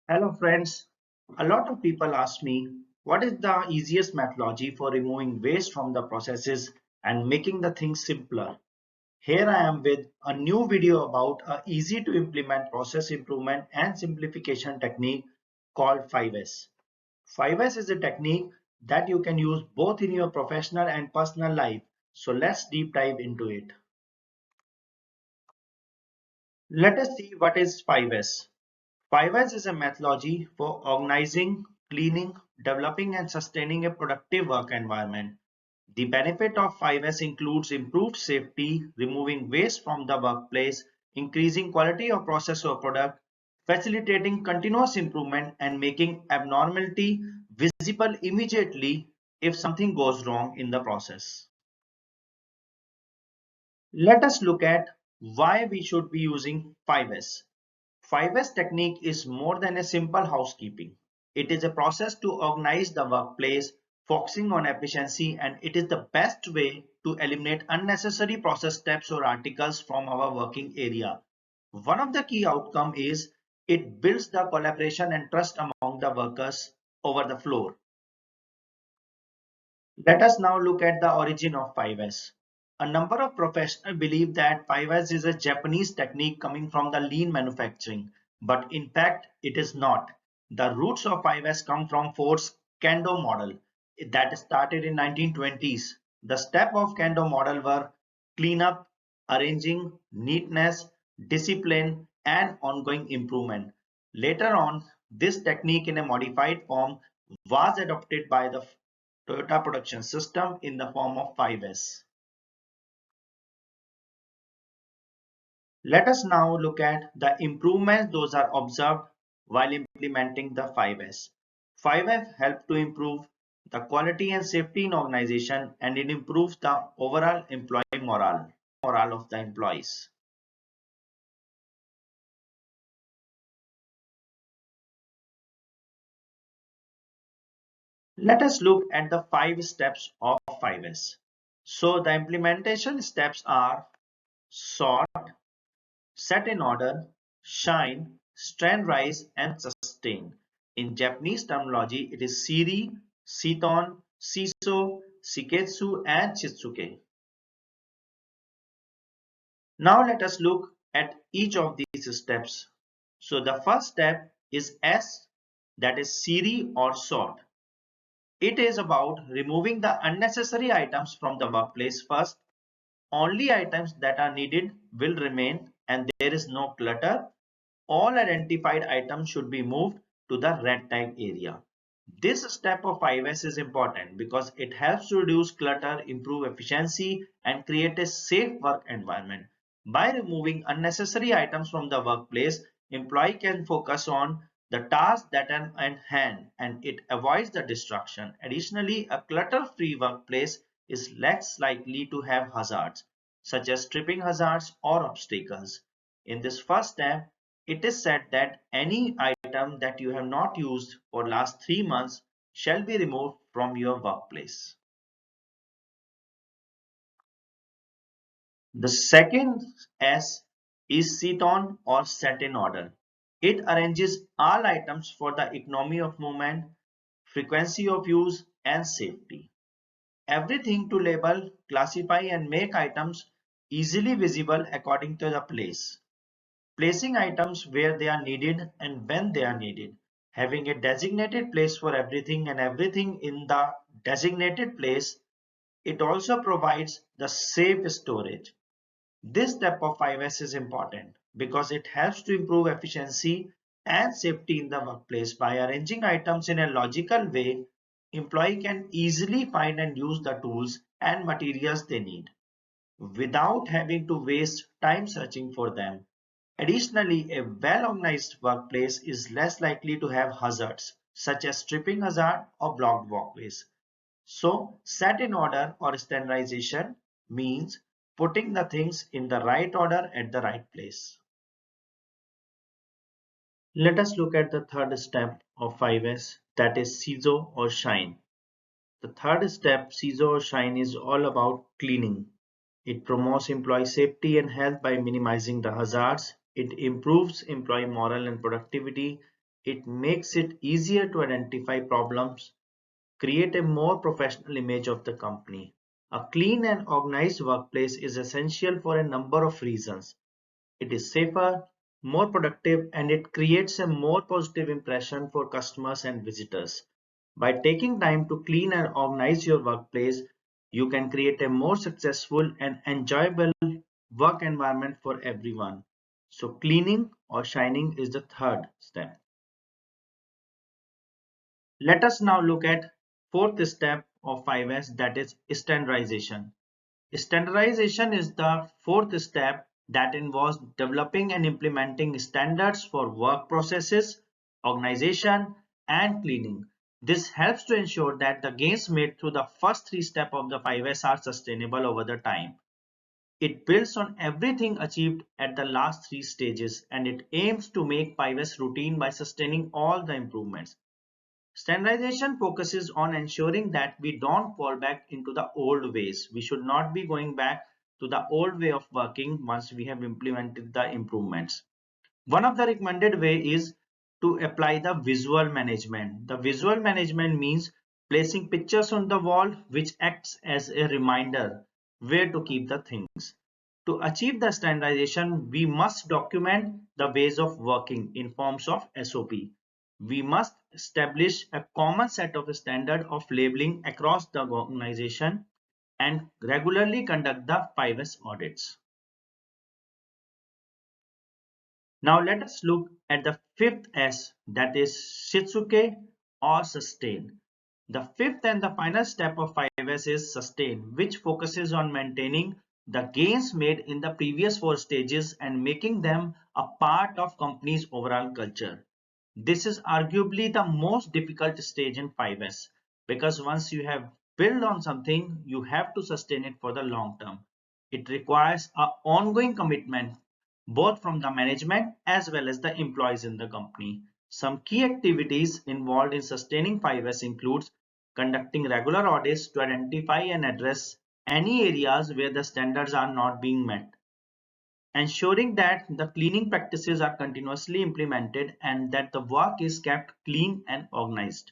Hello friends. A lot of people ask me what is the easiest methodology for removing waste from the processes and making the things simpler. Here I am with a new video about a easy to implement process improvement and simplification technique called 5S. 5S is a technique that you can use both in your professional and personal life. So let's deep dive into it. Let us see what is 5S. 5S is a methodology for organizing, cleaning, developing and sustaining a productive work environment. The benefit of 5S includes improved safety, removing waste from the workplace, increasing quality of process or product, facilitating continuous improvement and making abnormality visible immediately if something goes wrong in the process. Let us look at why we should be using 5S. 5S technique is more than a simple housekeeping. It is a process to organize the workplace, focusing on efficiency, and it is the best way to eliminate unnecessary process steps or articles from our working area. One of the key outcomes is it builds the collaboration and trust among the workers over the floor. Let us now look at the origin of 5S. A number of professionals believe that 5S is a Japanese technique coming from the lean manufacturing, but in fact, it is not. The roots of 5S come from Ford's Kendo model that started in 1920s. The steps of Kendo model were cleanup, arranging, neatness, discipline, and ongoing improvement. Later on, this technique in a modified form was adopted by the Toyota Production System in the form of 5S. Let us now look at the improvements those are observed while implementing the 5S. 5S help to improve the quality and safety in organization, and it improves the overall employee morale of the employees. Let us look at the 5 steps of 5S. So the implementation steps are sort, set in order, shine, standardize, and sustain. In Japanese terminology, it is Siri, Siton, Siso, Shiketsu, and Chitsuke. Now let us look at each of these steps. So the first step is S, that is Siri or sort. It is about removing the unnecessary items from the workplace first. Only items that are needed will remain and there is no clutter. All identified items should be moved to the red tag area. This step of 5S is important because it helps to reduce clutter, improve efficiency, and create a safe work environment. By removing unnecessary items from the workplace, employee can focus on the tasks that are at hand and it avoids the distraction. Additionally, a clutter-free workplace is less likely to have hazards, such as tripping hazards or obstacles. In this first step, it is said that any item that you have not used for last 3 months shall be removed from your workplace. The second S is sit on or set in order. It arranges all items for the economy of movement, frequency of use, and safety. Everything to label, classify, and make items easily visible according to the place. Placing items where they are needed and when they are needed. Having a designated place for everything and everything in the designated place. It also provides the safe storage. This step of 5S is important because it helps to improve efficiency and safety in the workplace. By arranging items in a logical way, employee can easily find and use the tools and materials they need without having to waste time searching for them. Additionally, a well-organized workplace is less likely to have hazards such as tripping hazard or blocked walkways. So, set in order or standardization means putting the things in the right order at the right place. Let us look at the third step of 5S, that is CISO or shine. The third step, CISO or shine, is all about cleaning. It promotes employee safety and health by minimizing the hazards. It improves employee morale and productivity. It makes it easier to identify problems, create a more professional image of the company. A clean and organized workplace is essential for a number of reasons. It is safer, more productive, and it creates a more positive impression for customers and visitors. By taking time to clean and organize your workplace, you can create a more successful and enjoyable work environment for everyone. So cleaning or shining is the third step. Let us now look at fourth step of 5S, that is standardization. Standardization is the fourth step that involves developing and implementing standards for work processes, organization, and cleaning. This helps to ensure that the gains made through the first three steps of the 5S are sustainable over the time. It builds on everything achieved at the last three stages, and it aims to make 5S routine by sustaining all the improvements. Standardization focuses on ensuring that we don't fall back into the old ways. We should not be going back to the old way of working once we have implemented the improvements. One of the recommended way is to apply the visual management. The visual management means placing pictures on the wall which acts as a reminder where to keep the things. To achieve the standardization, we must document the ways of working in forms of SOP. We must establish a common set of standard of labeling across the organization and regularly conduct the 5S audits. Now let us look at the fifth S, that is Shitsuke or sustain. The fifth and the final step of 5S is sustain, which focuses on maintaining the gains made in the previous four stages and making them a part of company's overall culture. This is arguably the most difficult stage in 5S because once you have built on something, you have to sustain it for the long term. It requires an ongoing commitment both from the management as well as the employees in the company. Some key activities involved in sustaining 5S includes conducting regular audits to identify and address any areas where the standards are not being met, ensuring that the cleaning practices are continuously implemented and that the work is kept clean and organized,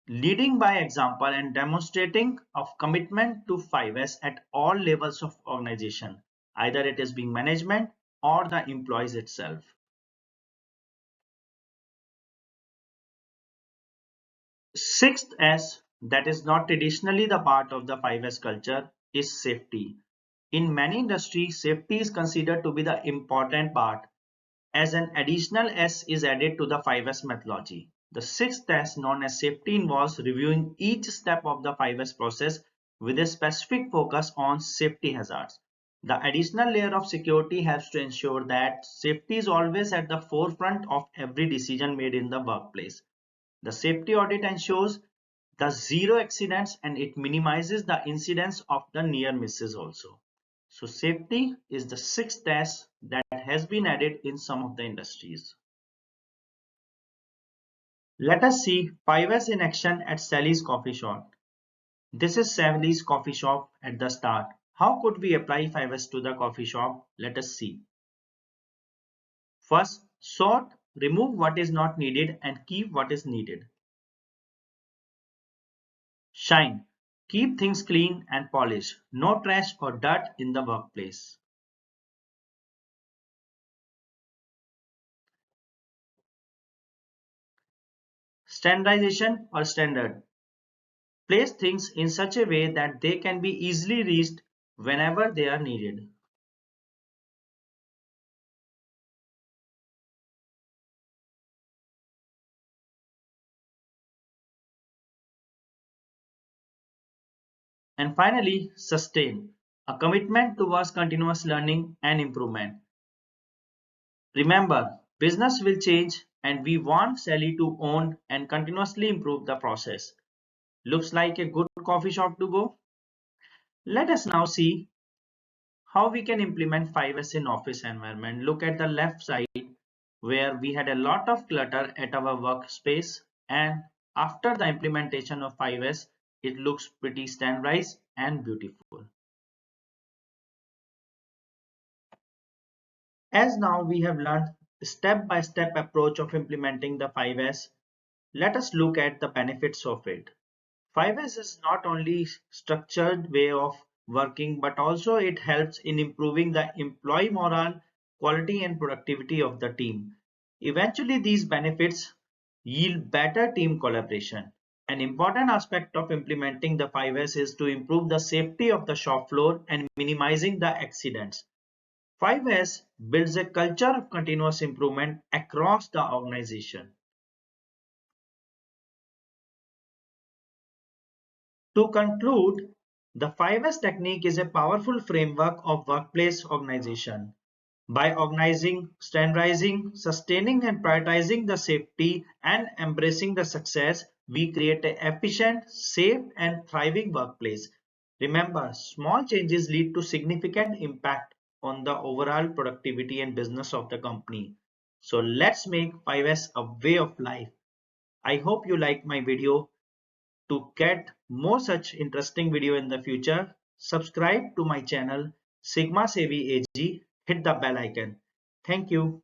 leading by example and demonstrating of commitment to 5S at all levels of organization, either it is being management or the employees itself. Sixth S, that is not traditionally the part of the 5S culture, is safety. In many industries, safety is considered to be the important part, as an additional S is added to the 5S methodology. The sixth S, known as safety, involves reviewing each step of the 5S process with a specific focus on safety hazards. The additional layer of security helps to ensure that safety is always at the forefront of every decision made in the workplace. The safety audit ensures the zero accidents and it minimizes the incidence of the near misses also. So safety is the sixth S that has been added in some of the industries. Let us see 5S in action at Sally's coffee shop. This is Sally's coffee shop at the start. How could we apply 5S to the coffee shop? Let us see. First, sort, remove what is not needed and keep what is needed. Shine, keep things clean and polished. No trash or dirt in the workplace. Standardization or standard. Place things in such a way that they can be easily reached whenever they are needed. And finally, sustain, a commitment towards continuous learning and improvement. Remember, business will change and we want Sally to own and continuously improve the process. Looks like a good coffee shop to go. Let us now see how we can implement 5S in office environment. Look at the left side where we had a lot of clutter at our workspace, and after the implementation of 5S, it looks pretty standardized and beautiful. As now we have learned step-by-step approach of implementing the 5S, let us look at the benefits of it. 5S is not only structured way of working, but also it helps in improving the employee morale, quality and productivity of the team. Eventually, these benefits yield better team collaboration. An important aspect of implementing the 5S is to improve the safety of the shop floor and minimizing the accidents. 5S builds a culture of continuous improvement across the organization. To conclude, the 5S technique is a powerful framework of workplace organization. By organizing, standardizing, sustaining and prioritizing the safety and embracing the success, we create an efficient, safe and thriving workplace. Remember, small changes lead to significant impact on the overall productivity and business of the company. So let's make 5S a way of life. I hope you like my video. To get more such interesting video in the future, subscribe to my channel Sigma Sevi AG, hit the bell icon. Thank you.